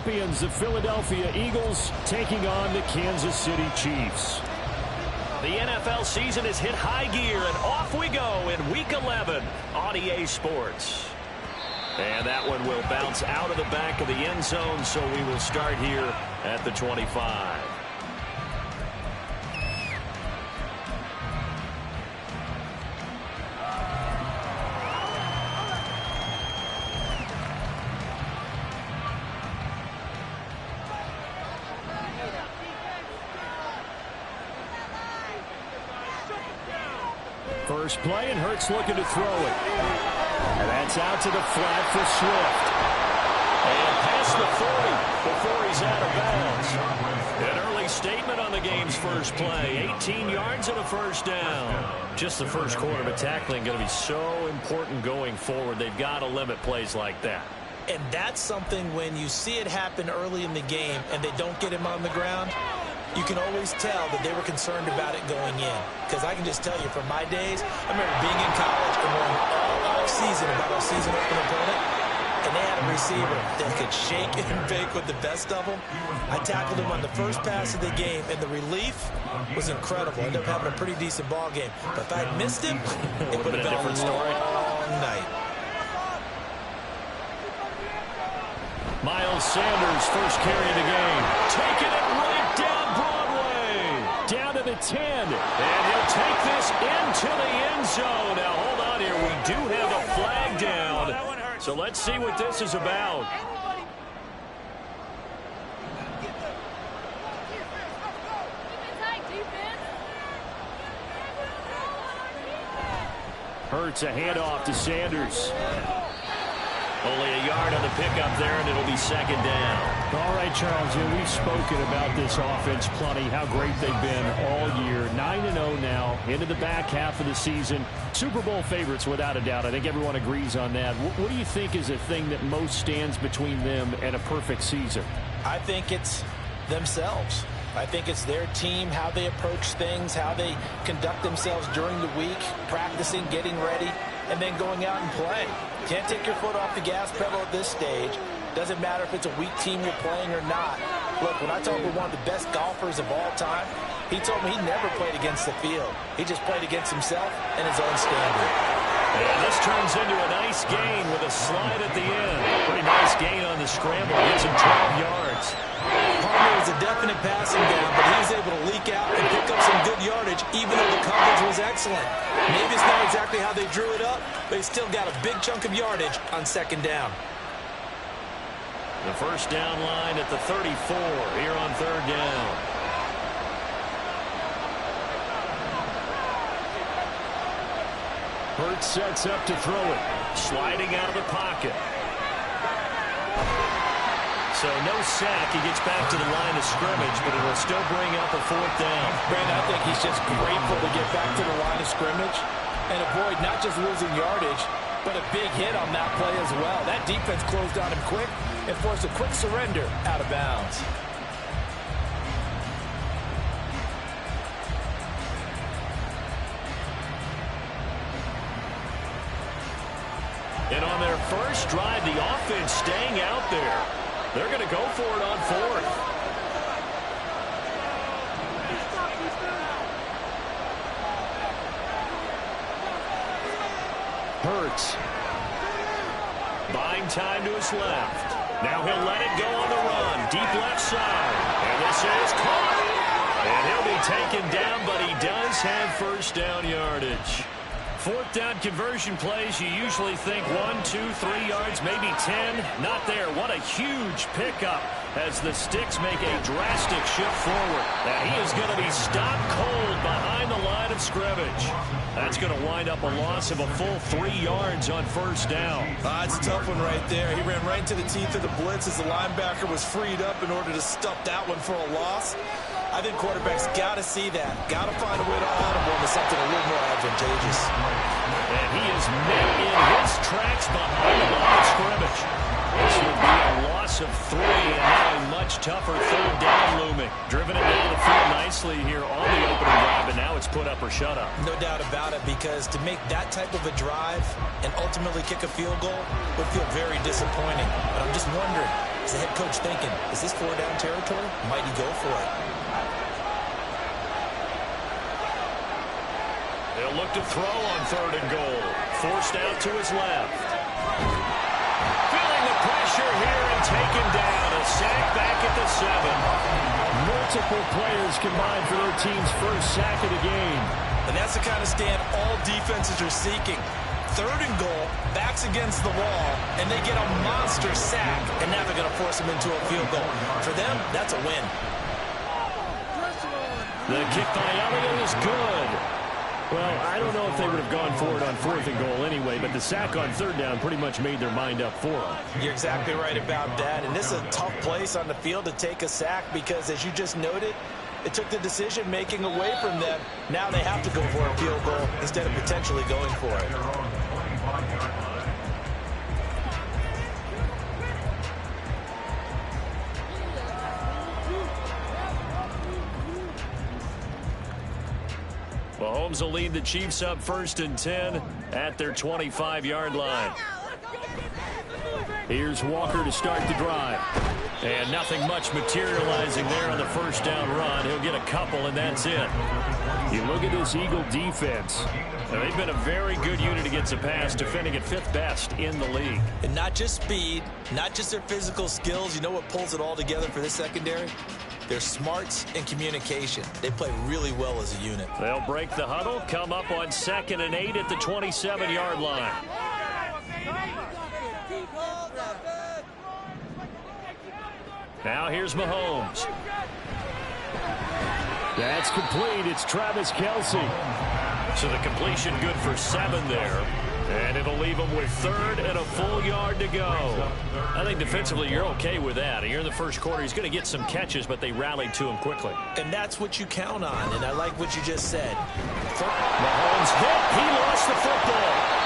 champions, the Philadelphia Eagles, taking on the Kansas City Chiefs. The NFL season has hit high gear, and off we go in Week 11 on EA Sports. And that one will bounce out of the back of the end zone, so we will start here at the 25. First play, and Hurts looking to throw it. And that's out to the flat for Swift. And past the 40 before he's out of bounds. An early statement on the game's first play. 18 yards and a first down. Just the first quarter, but tackling going to be so important going forward. They've got to limit plays like that. And that's something when you see it happen early in the game and they don't get him on the ground, you can always tell that they were concerned about it going in. Because I can just tell you, from my days, I remember being in college and learning all off-season about our season opener opponent, and they had a receiver that could shake and bake with the best of them. I tackled him on the first pass of the game, and the relief was incredible. I ended up having a pretty decent ball game. But if I had missed him, it would have been a different story. Long night. Miles Sanders, first carry of the game. Taking it right down Broadway. Down to the 10. And he'll take this into the end zone. Now, hold on here. We do have a flag down. So let's see what this is about. Hurts a handoff to Sanders. Only a yard on the pickup there, and it'll be second down. All right, Charles, we've spoken about this offense plenty, how great they've been all year. 9-0 now, into the back half of the season. Super Bowl favorites, without a doubt. I think everyone agrees on that. What do you think is the thing that most stands between them and a perfect season? I think it's themselves. I think it's their team, how they approach things, how they conduct themselves during the week, practicing, getting ready, and then going out and playing. Can't take your foot off the gas pedal at this stage. Doesn't matter if it's a weak team you're playing or not. Look, when I talk with one of the best golfers of all time, he told me he never played against the field. He just played against himself and his own standard. And this turns into a nice gain with a slide at the end. Pretty nice gain on the scramble. Gives him 12 yards. Palmer was a definite passing down, but he was able to leak out and pick up some good yardage, even though the coverage was excellent. Maybe it's not exactly how they drew it up, but he still got a big chunk of yardage on second down. The first down line at the 34 here on third down. Hurts sets up to throw it. Sliding out of the pocket. So no sack. He gets back to the line of scrimmage, but it will still bring up a fourth down. Brandon, I think he's just grateful to get back to the line of scrimmage and avoid not just losing yardage, but a big hit on that play as well. That defense closed on him quick and forced a quick surrender out of bounds. And on their first drive, the offense staying out there. They're going to go for it on fourth. Hurts. Buying time to his left. Now he'll let it go on the run. Deep left side. And this is caught. And he'll be taken down, but he does have first down yardage. Fourth down conversion plays, you usually think 1, 2, 3 yards, maybe 10. Not there. What a huge pickup as the Sticks make a drastic shift forward. Now he is going to be stopped cold behind the line of scrimmage. That's going to wind up a loss of a full 3 yards on first down. It's a tough one right there. He ran right into the teeth of the blitz as the linebacker was freed up in order to stuff that one for a loss. I think quarterbacks got to see that. Got to find a way to audible into something a little more advantageous. And he is met in his tracks behind the line of scrimmage. This would be a loss of 3, and now a much tougher third down looming. Driven it down the field nicely here on the opening drive, and now it's put up or shut up. No doubt about it, because to make that type of a drive and ultimately kick a field goal would feel very disappointing. But I'm just wondering, Is the head coach thinking, is this 4-down territory? Might he go for it? They'll look to throw on 3rd and goal. Forced out to his left. Feeling the pressure here and taken down. A sack back at the 7. Multiple players combined for their team's first sack of the game. And that's the kind of stand all defenses are seeking. 3rd and goal, backs against the wall, and they get a monster sack, and now they're going to force them into a field goal. For them, that's a win. The kick by Elliott is good. Well, I don't know if they would have gone for it on 4th and goal anyway, but the sack on 3rd down pretty much made their mind up for them. You're exactly right about that, and this is a tough place on the field to take a sack because, as you just noted, it took the decision-making away from them. Now they have to go for a field goal instead of potentially going for it. Mahomes will lead the Chiefs up 1st and 10 at their 25-yard line. Here's Walker to start the drive. And nothing much materializing there on the 1st down run. He'll get a couple, and that's it. You look at this Eagle defense. Now, they've been a very good unit against the pass, defending at 5th best in the league. And not just speed, not just their physical skills. You know what pulls it all together for this secondary? Their smarts and communication. They play really well as a unit. They'll break the huddle, come up on 2nd and 8 at the 27-yard line. Now here's Mahomes. That's complete. It's Travis Kelce. So the completion good for 7 there. And it'll leave him with 3rd and a full yard to go. I think defensively you're okay with that. Here in the first quarter, he's going to get some catches, but they rallied to him quickly. And that's what you count on, and I like what you just said. Mahomes hit. He lost the football.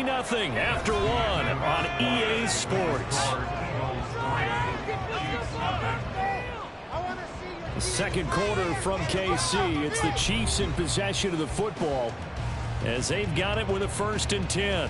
Nothing after 1 on EA Sports. The second quarter from KC. It's the Chiefs in possession of the football as they've got it with a 1st and 10.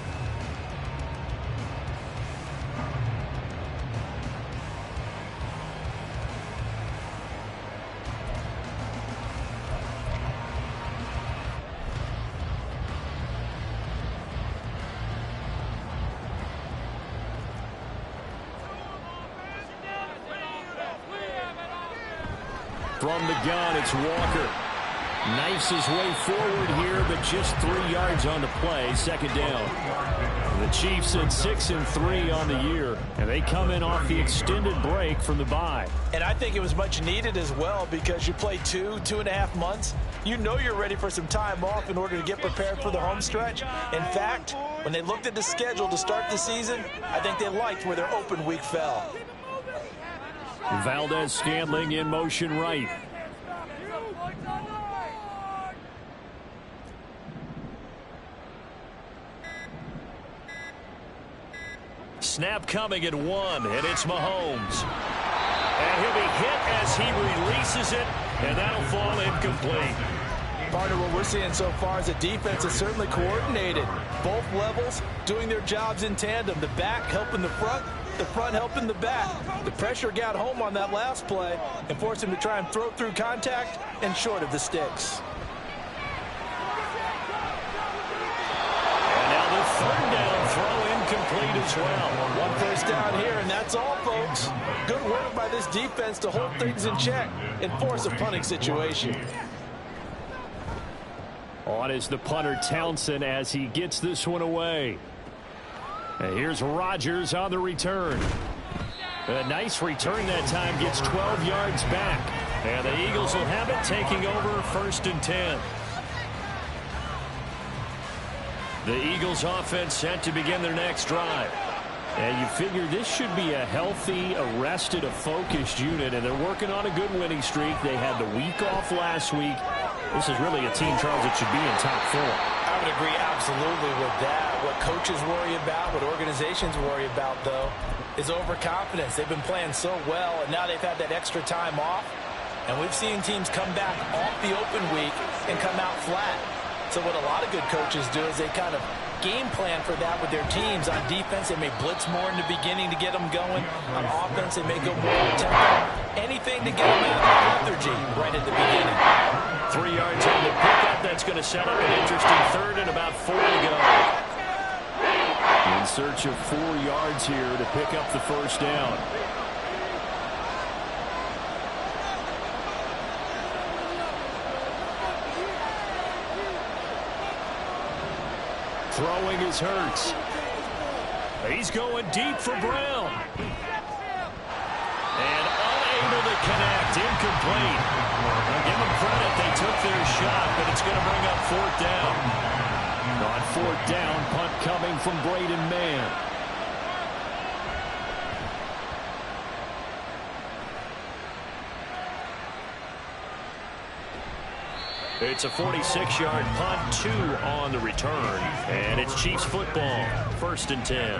From the gun, it's Walker. Knifes his way forward here, but just 3 yards on the play. 2nd down. The Chiefs at 6-3 on the year, and they come in off the extended break from the bye. And I think it was much needed as well because you play 2.5 months. You know you're ready for some time off in order to get prepared for the home stretch. In fact, when they looked at the schedule to start the season, I think they liked where their open week fell. Valdez-Scantling in motion right. Snap coming at 1, and it's Mahomes. And he'll be hit as he releases it, and that'll fall incomplete. Partner, what we're seeing so far is the defense is certainly coordinated. Both levels doing their jobs in tandem. The back helping the front helping the back. The pressure got home on that last play and forced him to try and throw through contact and short of the sticks. And now the 3rd down throw incomplete as well. 1 first down here, and that's all, folks. Good work by this defense to hold things in check and force a punting situation. On is the punter Townsend as he gets this one away. And here's Rodgers on the return. A nice return that time, gets 12 yards back. And the Eagles will have it, taking over 1st and 10. The Eagles offense set to begin their next drive. And you figure this should be a healthy, arrested, a focused unit, and they're working on a good winning streak. They had the week off last week. This is really a team, Charles, that should be in top 4. I would agree absolutely with that. What coaches worry about, what organizations worry about, though, is overconfidence. They've been playing so well, and now they've had that extra time off. And we've seen teams come back off the open week and come out flat. So what a lot of good coaches do is they kind of game plan for that with their teams. On defense, they may blitz more in the beginning to get them going. On offense, they may go more tempo. Anything to get them out of that lethargy right at the beginning. 3 yards on the pickup. That's going to set up an interesting third and about 4 to go. In search of 4 yards here to pick up the first down. Throwing is Hurts. He's going deep for Brown. And unable to connect. Incomplete. I'll give them credit. They took their shot, but it's going to bring up 4th down. On 4th down, punt coming from Braden Mann. It's a 46-yard punt, 2 on the return. And it's Chiefs football, 1st and 10.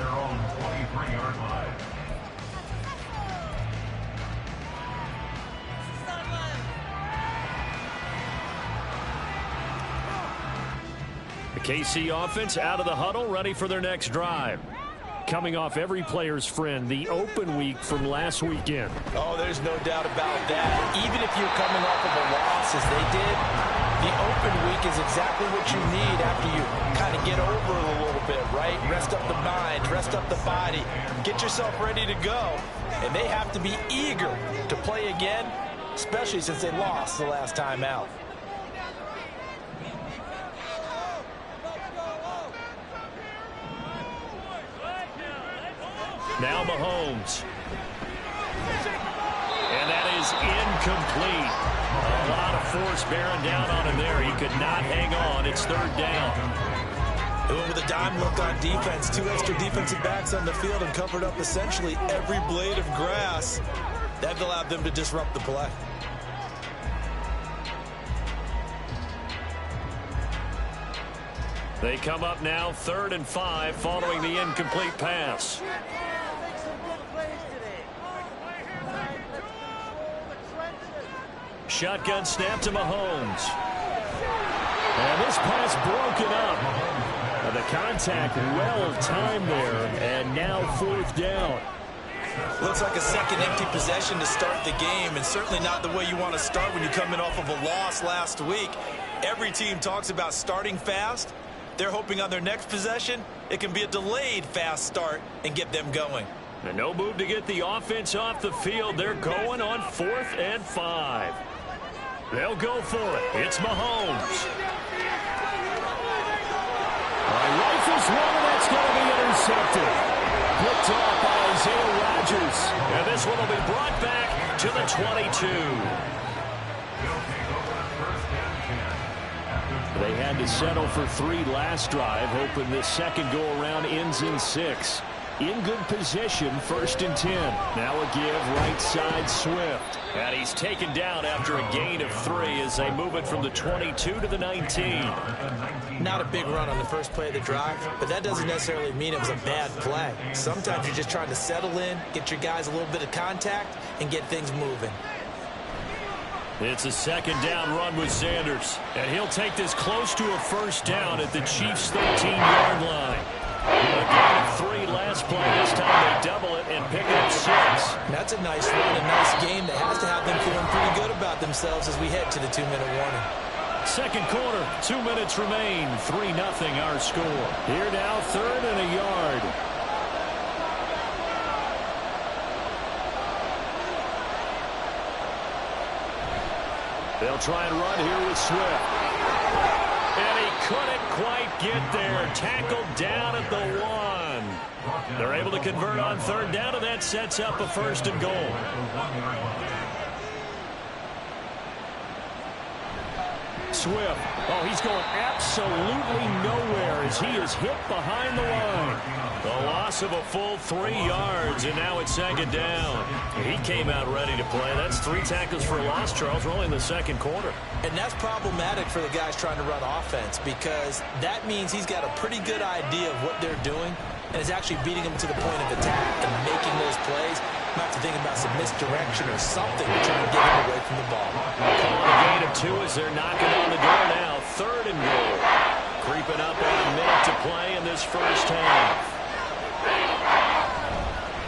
The KC offense out of the huddle, ready for their next drive. Coming off every player's friend, the open week from last weekend. Oh, there's no doubt about that. Even if you're coming off of a loss as they did, the open week is exactly what you need after you kind of get over it a little bit, right? Rest up the mind, rest up the body, get yourself ready to go. And they have to be eager to play again, especially since they lost the last time out. Now Mahomes. And that is incomplete. A lot of force bearing down on him there. He could not hang on. It's 3rd down. Doing with a dime look on defense. 2 extra defensive backs on the field and covered up essentially every blade of grass. That allowed them to disrupt the play. They come up now 3rd and 5 following the incomplete pass. Shotgun snap to Mahomes. And this pass broken up. The contact well timed there, and now 4th down. Looks like a second empty possession to start the game, and certainly not the way you want to start when you come in off of a loss last week. Every team talks about starting fast. They're hoping on their next possession, it can be a delayed fast start and get them going. And no move to get the offense off the field. They're going on 4th and 5. They'll go for it. It's Mahomes. Rifles one, and that's going to be intercepted. Picked off by Isaiah Rodgers. And this one will be brought back to the 22. They had to settle for 3 last drive, hoping this second go-around ends in 6. In good position, 1st and 10. Now a give, right side, Swift. And he's taken down after a gain of 3 as they move it from the 22 to the 19. Not a big run on the first play of the drive, but that doesn't necessarily mean it was a bad play. Sometimes you're just trying to settle in, get your guys a little bit of contact, and get things moving. It's a 2nd down run with Sanders. And he'll take this close to a 1st down at the Chiefs' 13-yard line. A gain of 3 last play. This time they double it and pick up 6. That's a nice run, a nice game that has to have them feeling pretty good about themselves as we head to the 2-minute warning. Second quarter, 2 minutes remain. 3-0 our score. Here now, 3rd and a yard. They'll try and run here with Swift. And he couldn't quite get there. Tackled down at the 1. They're able to convert on 3rd down, and that sets up a 1st and goal. Swift. Oh, he's going absolutely nowhere as he is hit behind the line. The loss of a full 3 yards, and now it's 2nd down. He came out ready to play. That's 3 tackles for a loss, Charles. We're only in the 2nd quarter. And that's problematic for the guys trying to run offense because that means he's got a pretty good idea of what they're doing and is actually beating them to the point of attack and making those plays. Might have to think about some misdirection or something to try and get him away from the ball. Calling a gain of 2 as they're knocking on the door now. 3rd and goal. Creeping up on a minute to play in this first half.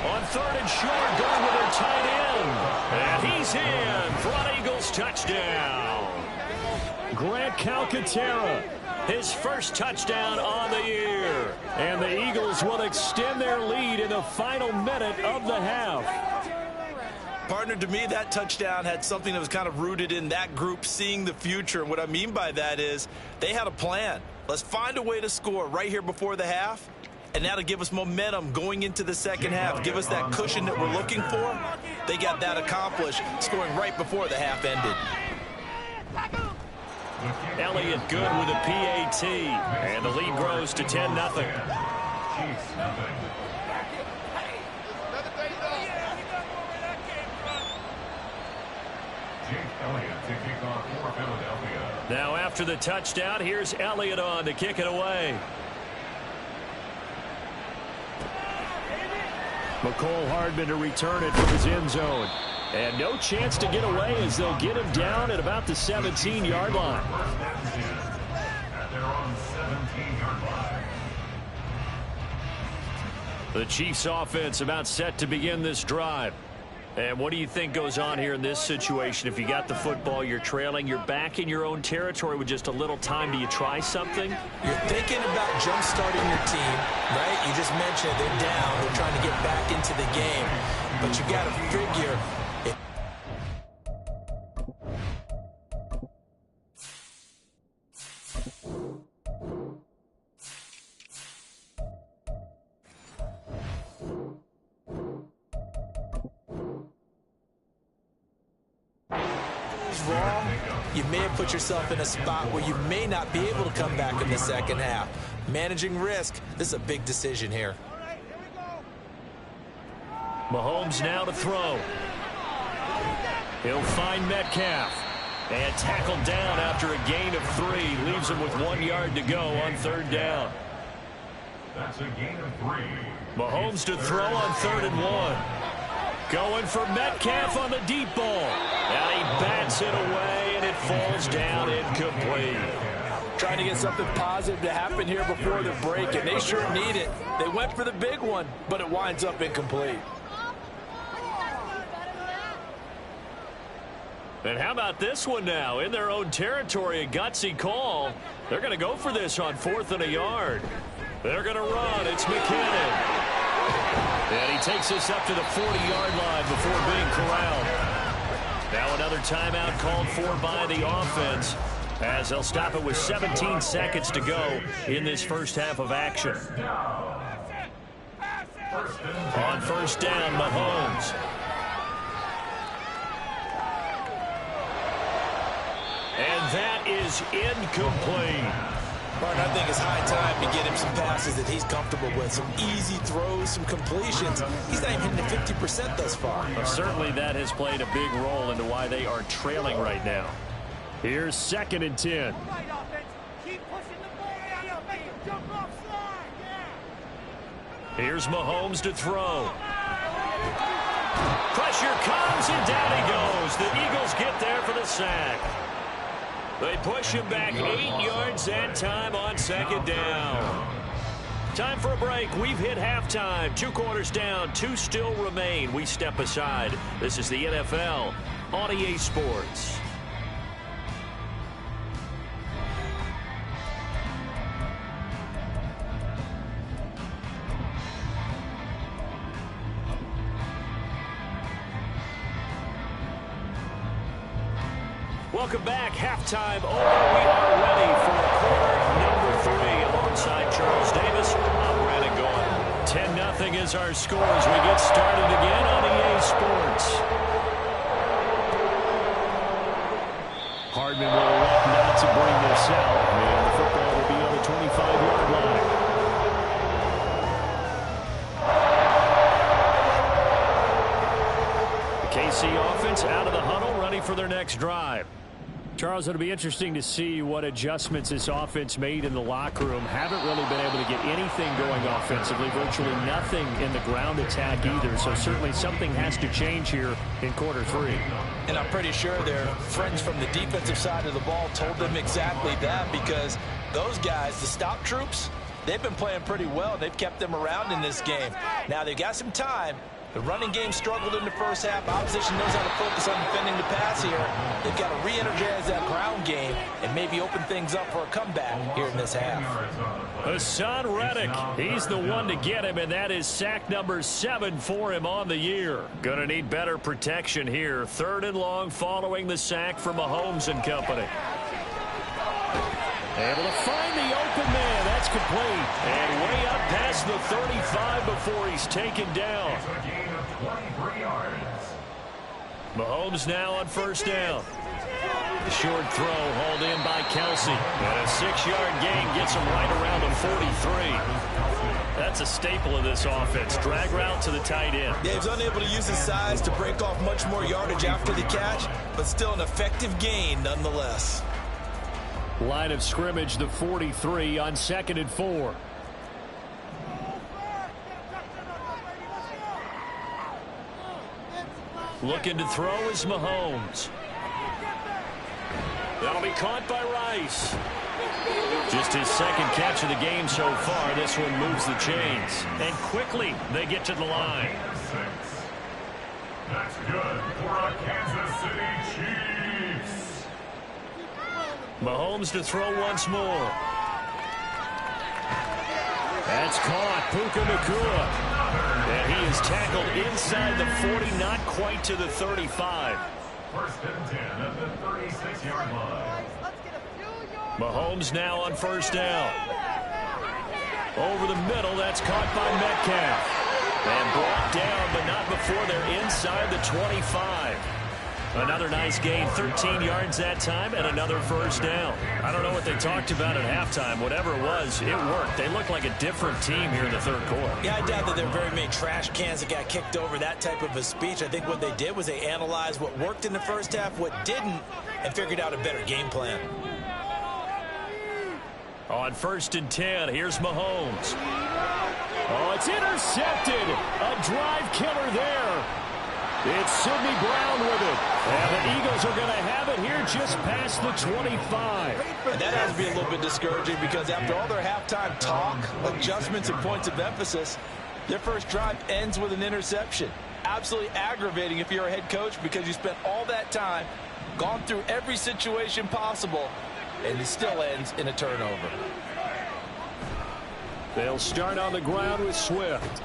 On 3rd and short, going with their tight end. And he's in for an Eagles touchdown. Grant Calcaterra, his first touchdown on the year. And the Eagles will extend their lead in the final minute of the half. Partner, to me, that touchdown had something that was kind of rooted in that group seeing the future. And what I mean by that is they had a plan. Let's find a way to score right here before the half. And that'll give us momentum going into the second half. Give us that cushion that we're looking for. They got that accomplished, scoring right before the half ended. Elliott good with a PAT. And the lead grows to 10-0. Now after the touchdown, here's Elliott on to kick it away. McCole Hardman to return it from his end zone. And no chance to get away as they'll get him down at about the 17-yard line. The Chiefs offense about set to begin this drive. And what do you think goes on here in this situation? If you got the football, you're trailing, you're back in your own territory with just a little time. Do you try something? You're thinking about jump-starting your team, right? You just mentioned they're down. They're trying to get back into the game. But you got to figure wrong, you may have put yourself in a spot where you may not be able to come back in the second half. Managing risk, this is a big decision here. Mahomes now to throw. He'll find Metcalf. And tackled down after a gain of 3. Leaves him with 1 yard to go on 3rd down. That's a gain of 3. Mahomes to throw on 3rd and 1. Going for Metcalf on the deep ball. And he bats it away, and it falls down incomplete. Trying to get something positive to happen here before the break, and they sure need it. They went for the big one, but it winds up incomplete. And how about this one now? In their own territory, a gutsy call. They're going to go for this on 4th and a yard. They're going to run. It's McKinnon. And he takes us up to the 40-yard line before being corralled. Now another timeout called for by the offense as they'll stop it with 17 seconds to go in this first half of action. On 1st down, Mahomes. And that is incomplete. Martin, I think it's high time to get him some passes that he's comfortable with. Some easy throws, some completions. He's not even hitting the 50% thus far. Well, certainly that has played a big role into why they are trailing right now. Here's 2nd and 10. Here's Mahomes to throw. Pressure comes, and down he goes. The Eagles get there for the sack. They push him back 8 yards that time on 2nd down. Time for a break. We've hit halftime. 2 quarters down. 2 still remain. We step aside. This is the NFL on EA Sports. Welcome back. Halftime over. We are ready for quarter number 3. Alongside Charles Davis, I'm Brandon Gaudin. 10-0 is our score as we get started again on EA Sports. Hardman will elect not to bring this out, and the football will be on the 25-yard line. The KC offense out of the huddle, ready for their next drive. Charles, it'll be interesting to see what adjustments this offense made in the locker room. Haven't really been able to get anything going offensively, virtually nothing in the ground attack either. So certainly something has to change here in quarter 3. And I'm pretty sure their friends from the defensive side of the ball told them exactly that, because those guys, the stop troops, they've been playing pretty well. They've kept them around in this game. Now they've got some time. The running game struggled in the first half. Opposition knows how to focus on defending the pass here. They've got to re-energize that ground game and maybe open things up for a comeback here in this half. Hassan Reddick, he's the one to get him, and that is sack number 7 for him on the year. Gonna need better protection here. 3rd and long following the sack from Mahomes and company. Able to find the open man. That's complete. And way up past the 35 before he's taken down. Mahomes now on 1st down. The short throw hauled in by Kelsey. And a 6-yard gain gets him right around the 43. That's a staple of this offense. Drag route to the tight end. Yeah, he's unable to use his size to break off much more yardage after the catch, but still an effective gain nonetheless. Line of scrimmage, the 43 on 2nd and 4. Looking to throw is Mahomes. That'll be caught by Rice. Just his 2nd catch of the game so far. This one moves the chains. And quickly they get to the line. That's good for a Kansas City Chiefs. Mahomes to throw once more. That's caught. Puka Nacua. And he is tackled inside the 40, not quite to the 35. 1st and 10 at the 36-yard line. Mahomes now on 1st down. Over the middle, that's caught by Metcalf. And brought down, but not before they're inside the 25. Another nice gain, 13 yards that time, and another 1st down. I don't know what they talked about at halftime. Whatever it was, it worked. They look like a different team here in the 3rd quarter. Yeah, I doubt that there are very many trash cans that got kicked over, that type of a speech. I think what they did was they analyzed what worked in the first half, what didn't, and figured out a better game plan. On 1st and 10, here's Mahomes. Oh, it's intercepted. A drive killer there. It's Sidney Brown with it. And the Eagles are going to have it here just past the 25. And that has to be a little bit discouraging, because after all their halftime talk, adjustments, and points of emphasis, their first drive ends with an interception. Absolutely aggravating if you're a head coach, because you spent all that time, gone through every situation possible, and it still ends in a turnover. They'll start on the ground with Swift.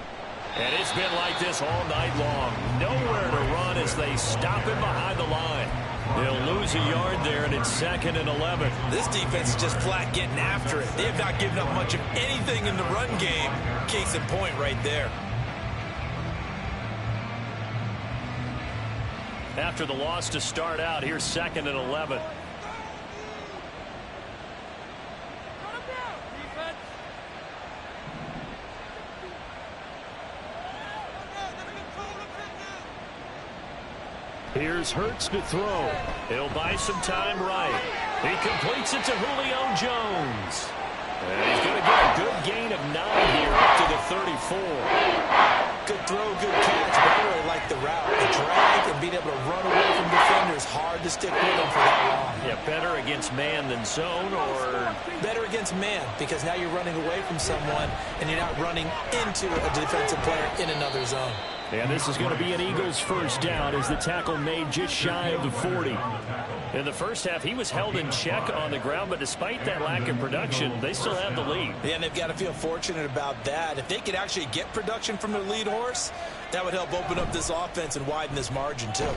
And it's been like this all night long. Nowhere to run as they stop him behind the line. They'll lose a yard there, and it's 2nd and 11. This defense is just flat getting after it. They have not given up much of anything in the run game. Case in point right there. After the loss to start out, here's 2nd and 11. Here's Hurts to throw. He'll buy some time right. He completes it to Julio Jones. And he's going to get a good gain of 9 here up to the 34. Good throw, good catch, but I really like the route. The drag and being able to run away from defenders, hard to stick with them for that long. Yeah, better against man than zone, or better against man, because now you're running away from someone and you're not running into a defensive player in another zone. And this is going to be an Eagles 1st down as the tackle made just shy of the 40. In the first half, he was held in check on the ground, but despite that lack of production, they still have the lead. Yeah, and they've got to feel fortunate about that. If they could actually get production from their lead horse, that would help open up this offense and widen this margin, too.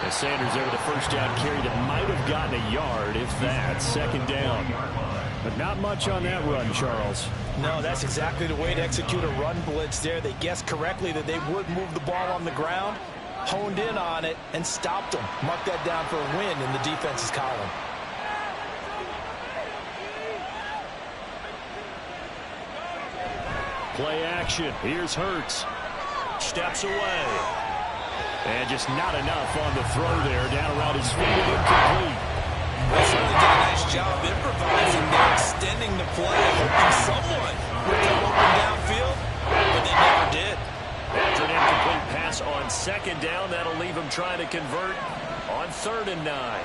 As Sanders there with a 1st down carry that might have gotten a yard, if that. 2nd down. But not much on that run, Charles. No, that's exactly the way to execute a run blitz there. They guessed correctly that they would move the ball on the ground, honed in on it, and stopped them. Mark that down for a win in the defense's column. Play action. Here's Hurts. Steps away. And just not enough on the throw there. Down around his feet and incomplete. They certainly did a nice job improvising there, extending the play, hoping someone would come open downfield, but they never did. After an incomplete pass on second down, that'll leave them trying to convert on 3rd and 9.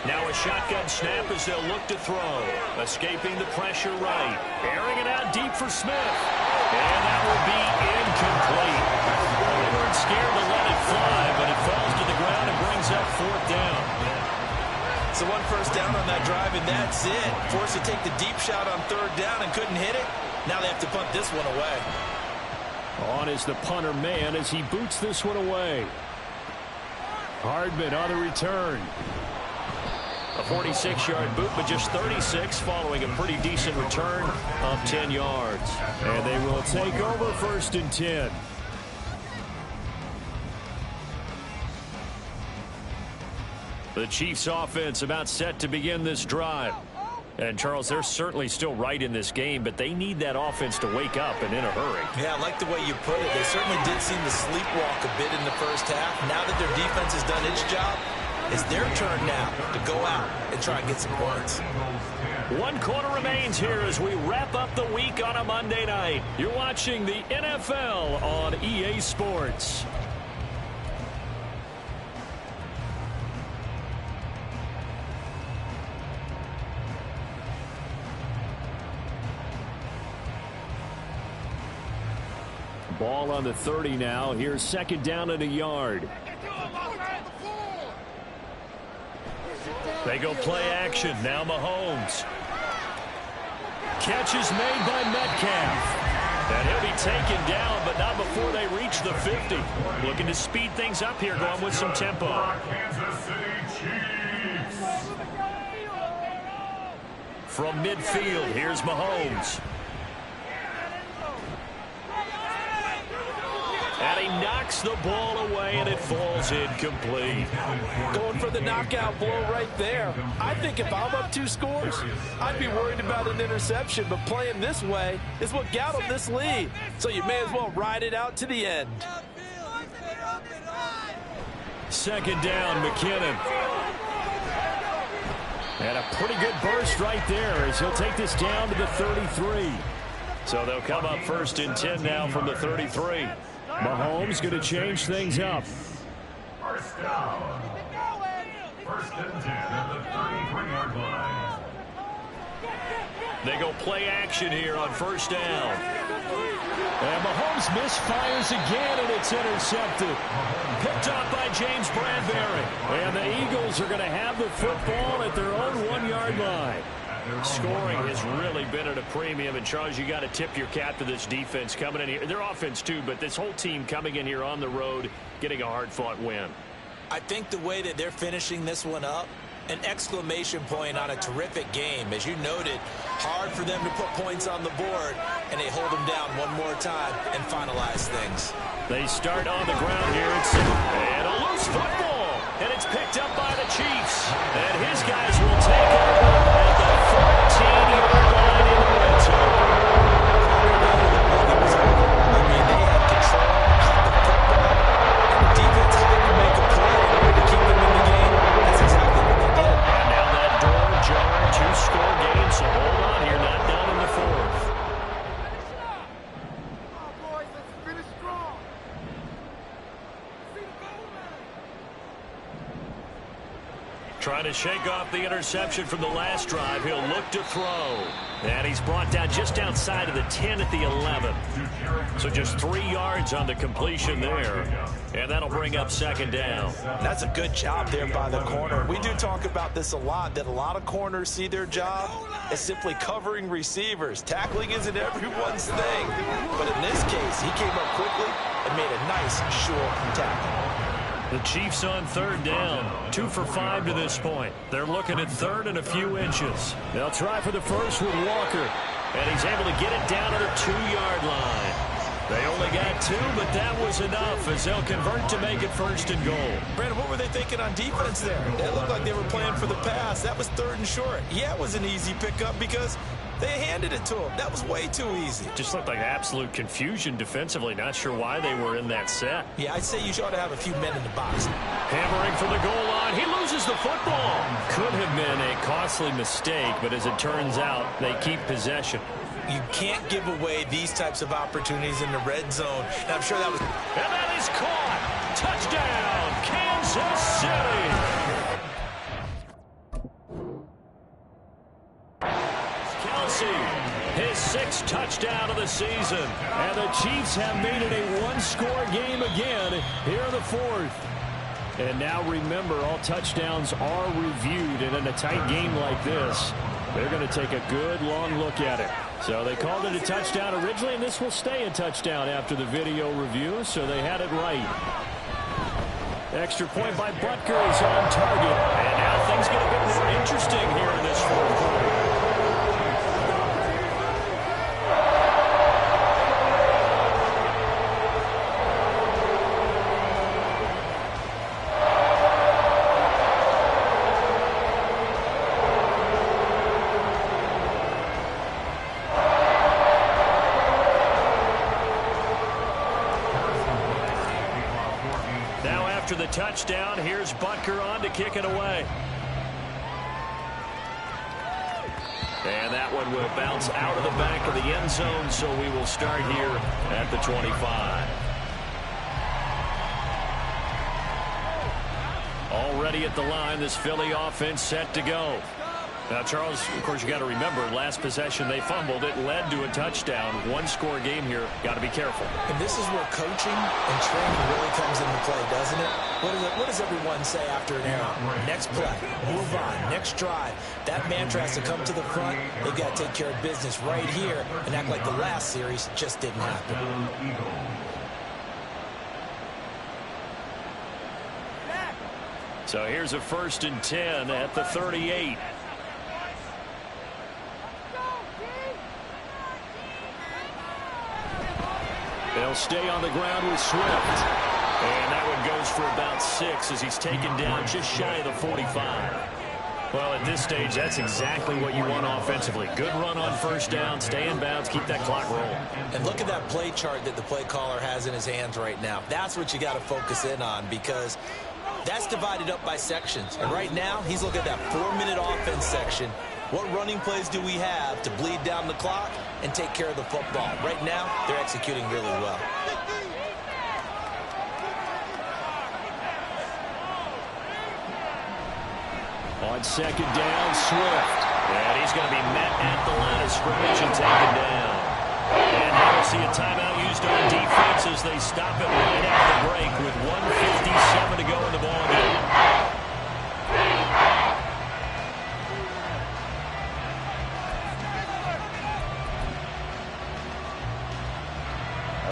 Now a shotgun snap as they'll look to throw. Escaping the pressure right. Airing it out deep for Smith. And that will be incomplete. They weren't scared to let it fly, but it falls to the ground and brings up 4th down. So 1 first down on that drive, and that's it. Forced to take the deep shot on 3rd down and couldn't hit it. Now they have to punt this one away. On is the punter man as he boots this one away. Hardman on the return. A 46-yard boot, but just 36 following a pretty decent return of 10 yards. And they will take over 1st and 10. The Chiefs offense about set to begin this drive. And, Charles, they're certainly still right in this game, but they need that offense to wake up and in a hurry. Yeah, I like the way you put it. They certainly did seem to sleepwalk a bit in the first half. Now that their defense has done its job, it's their turn now to go out and try and get some points. 1 quarter remains here as we wrap up the week on a Monday night. You're watching the NFL on EA Sports. Ball on the 30 now. Here's 2nd down and a yard. They go play action. Now Mahomes. Catch is made by Metcalf. And he'll be taken down, but not before they reach the 50. Looking to speed things up here, going with some tempo. Kansas City Chiefs. From midfield, here's Mahomes. And he knocks the ball away, and it falls incomplete. Going for the knockout blow right there. I think if I'm up 2 scores, I'd be worried about an interception, but playing this way is what got them this lead. So you may as well ride it out to the end. 2nd down, McKinnon. And a pretty good burst right there as he'll take this down to the 33. So they'll come up 1st and 10 now from the 33. Mahomes going to change things up. First down. 1st and 10 at the 33-yard line. They go play action here on 1st down. And Mahomes misfires again, and it's intercepted. Picked up by James Bradbury. And the Eagles are going to have the football at their own 1-yard line. Scoring has really been at a premium, and Charles, you got to tip your cap to this defense coming in here. Their offense too, but this whole team coming in here on the road, getting a hard-fought win. I think the way that they're finishing this one up, an exclamation point on a terrific game. As you noted, hard for them to put points on the board, and they hold them down one more time and finalize things. They start on the ground here. And a loose football, and it's picked up by the Chiefs. And his guys will take it at the 14-yard line in the red zone. I mean, they had control of the football, and the defense had to make a play in order to keep them in the game. That's exactly what they did. And now that door jarring, 2-score game, so hold on here, not down in the 4th. Trying to shake off the interception from the last drive. He'll look to throw. And he's brought down just outside of the 10 at the 11. So just 3 yards on the completion there. And that'll bring up 2nd down. That's a good job there by the corner. We do talk about this a lot, that a lot of corners see their job as simply covering receivers. Tackling isn't everyone's thing. But in this case, he came up quickly and made a nice, sure tackle. The Chiefs on 3rd down. 2 for 5 to this point. They're looking at 3rd and a few inches. They'll try for the first with Walker. And he's able to get it down to the 2-yard line. They only got 2, but that was enough as they'll convert to make it 1st and goal. Brandon, what were they thinking on defense there? It looked like they were playing for the pass. That was 3rd and short. Yeah, it was an easy pickup because They handed it to him. That was way too easy. Just looked like absolute confusion defensively. Not sure why they were in that set. Yeah, I'd say you ought to have a few men in the box. Hammering for the goal line. He loses the football. Could have been a costly mistake, but as it turns out, they keep possession. You can't give away these types of opportunities in the red zone. And I'm sure that was... And that is caught. Touchdown, Kansas City. His 6th touchdown of the season. And the Chiefs have made it a one-score game again here in the 4th. And now remember, all touchdowns are reviewed. And in a tight game like this, they're going to take a good long look at it. So they called it a touchdown originally, and this will stay a touchdown after the video review, so they had it right. Extra point by Butker is on target. And now things get a bit more interesting here in this 4th quarter. After the touchdown, here's Butker on to kick it away. And that one will bounce out of the back of the end zone, so we will start here at the 25. Already at the line, this Philly offense set to go. Now, Charles, of course, you got to remember, last possession they fumbled. It led to a touchdown. One-score game here. Got to be careful. And this is where coaching and training really comes into play, doesn't it? What does everyone say after an error? Next play, move on, next drive. That mantra has to come to the front. They've got to take care of business right here and act like the last series just didn't happen. So here's a 1st and 10 at the 38. They'll stay on the ground with Swift. And that one goes for about 6 as he's taken down just shy of the 45. Well, at this stage, that's exactly what you want offensively. Good run on 1st down, stay in bounds, keep that clock rolling. And look at that play chart that the play caller has in his hands right now. That's what you got to focus in on, because that's divided up by sections. And right now, he's looking at that 4-minute offense section. What running plays do we have to bleed down the clock and take care of the football? Right now, they're executing really well. On 2nd down, Swift. And he's going to be met at the line of scrimmage and taken down. And now we'll see a timeout used on defense as they stop it right after the break with 1:57 to go in the ballgame.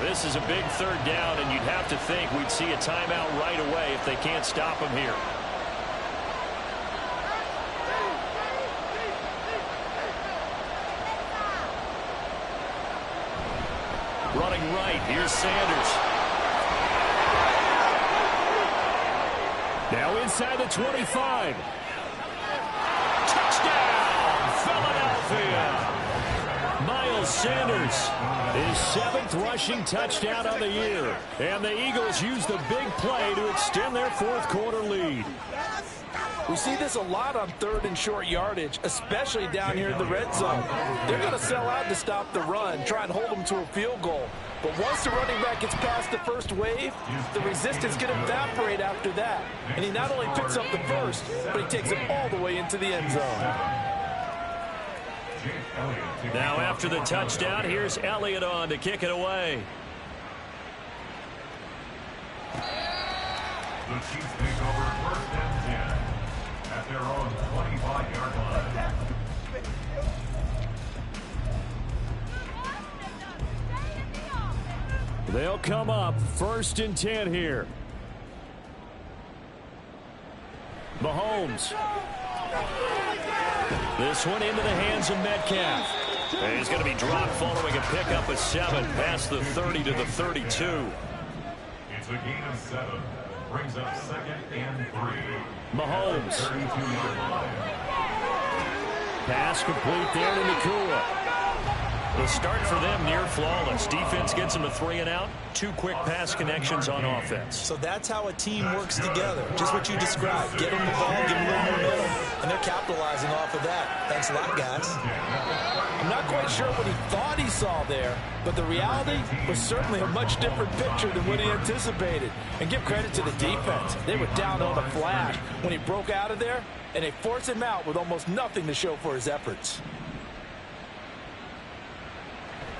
This is a big 3rd down, and you'd have to think we'd see a timeout right away if they can't stop him here. Running right, here's Sanders. Now inside the 25. Touchdown, Philadelphia. Miles Sanders, his 7th rushing touchdown of the year. And the Eagles use the big play to extend their 4th quarter lead. We see this a lot on 3rd and short yardage, especially down here in the red zone. They're going to sell out to stop the run, try and hold them to a field goal. But once the running back gets past the first wave, the resistance can evaporate after that. And he not only picks up the first, but he takes it all the way into the end zone. Now after the touchdown, here's Elliott on to kick it away. The Chiefs take over 1st and 10 at their own 25-yard line. They'll come up 1st and 10 here. Mahomes. This one into the hands of Metcalf. And he's going to be dropped following a pickup of 7 past the 30 to the 32. It's a gain of 7. Brings up 2nd and 3. Mahomes. 32-yard line. Pass complete there to Nacua. The start for them near flawless. Defense gets them a 3 and out. 2 quick pass connections on offense. So that's how a team works together. Just what you described. Get them the ball, give them a little momentum, and they're capitalizing off of that. Thanks a lot, guys. I'm not quite sure what he thought he saw there, but the reality was certainly a much different picture than what he anticipated. And give credit to the defense. They were down on a flash when he broke out of there, and they forced him out with almost nothing to show for his efforts.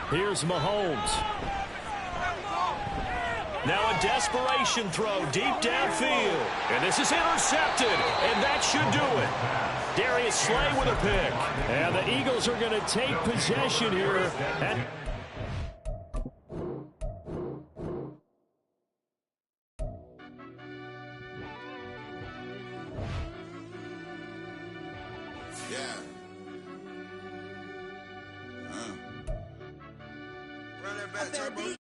Here's Mahomes. Now a desperation throw deep downfield. And this is intercepted, and that should do it. Darius Slay with a pick. And the Eagles are going to take possession here. Run that back, turbo.